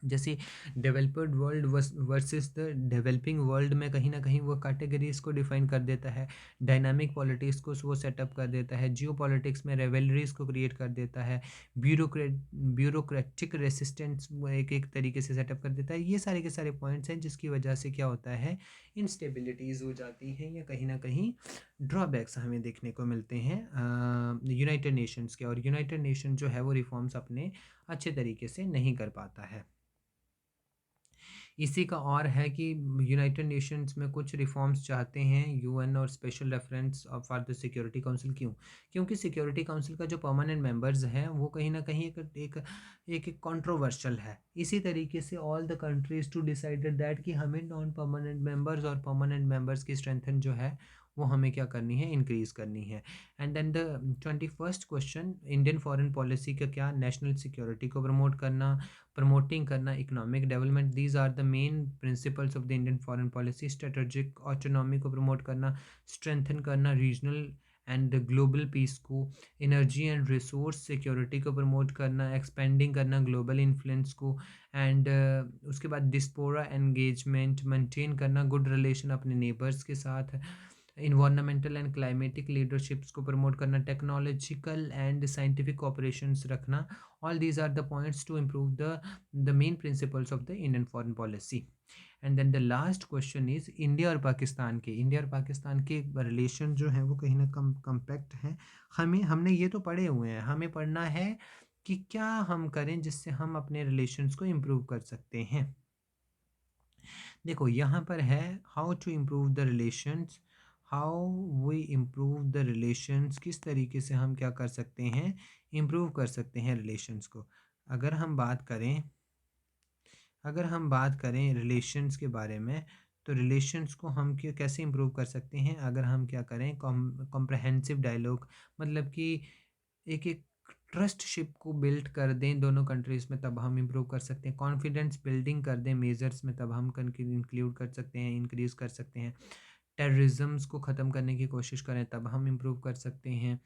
[SPEAKER 1] जैसे developed world versus the developing world में कहीं ना कहीं वो कैटेगरीज को डिफाइन कर देता है, डायनामिक पॉलिटिक्स को वो सेटअप कर देता है, जियो पॉलिटिक्स में रेवेलरीज को क्रिएट कर देता है, ब्यूरोक्रेटिक रेसिस्टेंस एक एक तरीके से सेटअप कर देता है। ये सारे के सारे पॉइंट्स हैं जिसकी वजह से क्या होता है, इंस्टेबिलिटीज़ हो जाती हैं या कहीं ना कहीं ड्रॉबैक्स हमें देखने को मिलते हैं यूनाइटेड नेशंस के, और यूनाइटेड नेशन जो है वो रिफॉर्म्स अपने अच्छे तरीके से नहीं कर पाता है। इसी का और है कि यूनाइटेड नेशंस में कुछ रिफॉर्म्स चाहते हैं यूएन और special reference for the security council. क्यों? क्योंकि सिक्योरिटी काउंसिल का जो परमानेंट मेंबर्स हैं वो कहीं ना कहीं एक कंट्रोवर्शियल है। इसी तरीके से all the countries to decided that कि हमें नॉन परमानेंट मेंबर्स और परमानेंट मेंबर्स की स्ट्रेंथन जो है वो हमें क्या करनी है, इंक्रीज़ करनी है। And then the 21st question, Indian foreign policy का क्या, नेशनल सिक्योरिटी को प्रमोटिंग करना, economic development, these are the main principles of the Indian foreign policy. Strategic autonomy को प्रमोट करना, स्ट्रेंथन करना रीजनल एंड ग्लोबल पीस को, energy and resource security को promote करना, एक्सपेंडिंग करना ग्लोबल इन्फ्लुएंस को, एंड उसके बाद डिस्पोरा एंगेजमेंट मेंटेन करना, गुड रिलेशन अपने नेबर्स के साथ, इन्वायरमेंटल एंड क्लाइमेटिक लीडरशिप्स को प्रमोट करना, टेक्नोलॉजिकल एंड साइंटिफिक कोऑपरेशंस रखना, all these are the points to improve the main principles of the Indian foreign policy. And then the last question is India और पाकिस्तान के relation जो है वो कहीं ना कम्पैक्ट हैं। हमने ये तो पढ़े हुए हैं, हमें पढ़ना है कि क्या हम करें जिससे हम अपने रिलेशंस को इम्प्रूव कर सकते हैं। देखो यहाँ पर है how to improve the relations, how we improve the relations, किस तरीके से हम क्या कर सकते हैं, इम्प्रूव कर सकते हैं रिलेशंस को। अगर हम बात करें रिलेशंस के बारे में, तो रिलेशंस को हम कैसे इम्प्रूव कर सकते हैं, अगर हम क्या करें कॉम्प्रहेंसिव डायलॉग, मतलब कि एक एक ट्रस्टशिप को बिल्ड कर दें दोनों कंट्रीज़ में, तब हम इम्प्रूव कर सकते हैं। कॉन्फिडेंस बिल्डिंग कर दें मेजर्स में, तब हम इंक्लूड कर सकते हैं, इंक्रीज़ कर सकते हैं। टेररिज्म्स को ख़त्म करने की कोशिश करें, तब हम इम्प्रूव कर सकते हैं।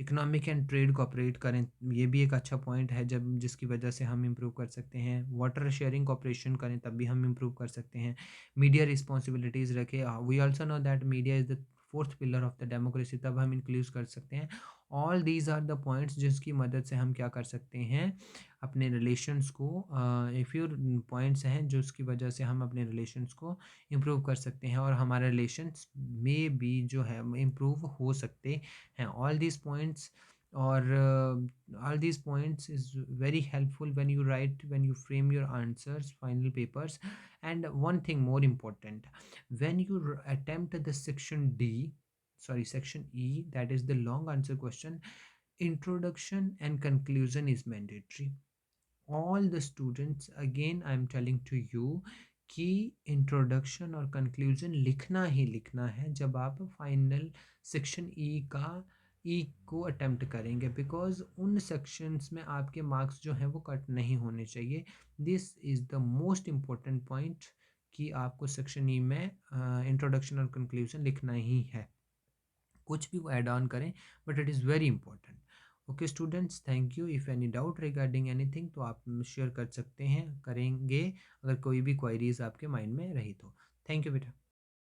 [SPEAKER 1] इकोनॉमिक एंड ट्रेड कोऑपरेट करें, ये भी एक अच्छा पॉइंट है जब जिसकी वजह से हम इम्प्रूव कर सकते हैं। वाटर शेयरिंग कोऑपरेशन करें, तब भी हम इम्प्रूव कर सकते हैं। मीडिया रिस्पॉन्सिबिलिटीज़ रखें, we also know that media is the fourth pillar of the democracy, तब हम इंक्लूड कर सकते हैं। All these are the points जिसकी मदद से हम क्या कर सकते हैं, अपने रिलेशंस को फ्यू पॉइंट्स हैं जो उसकी वजह से हम अपने रिलेशंस को इम्प्रूव कर सकते हैं, और हमारे रिलेशंस में भी जो है इम्प्रूव हो सकते हैं। ऑल दीज पॉइंट्स, और all these points is very helpful when you write, when you frame your answers, final papers. And one thing more important, when you attempt the section E, that is the long answer question, introduction and conclusion is mandatory. All the students, again I am telling to you कि introduction और conclusion लिखना ही लिखना है जब आप final section E को attempt करेंगे, because उन सेक्शंस में आपके मार्क्स जो हैं वो कट नहीं होने चाहिए। This is the most important point कि आपको सेक्शन ई में इंट्रोडक्शन और कंक्लूजन लिखना ही है, कुछ भी वो ऐड ऑन करें, but it is very important. Okay students, thank you. If any doubt regarding anything तो आप शेयर कर सकते हैं, करेंगे अगर कोई भी क्वायरीज आपके माइंड में रही तो। थैंक यू बेटा।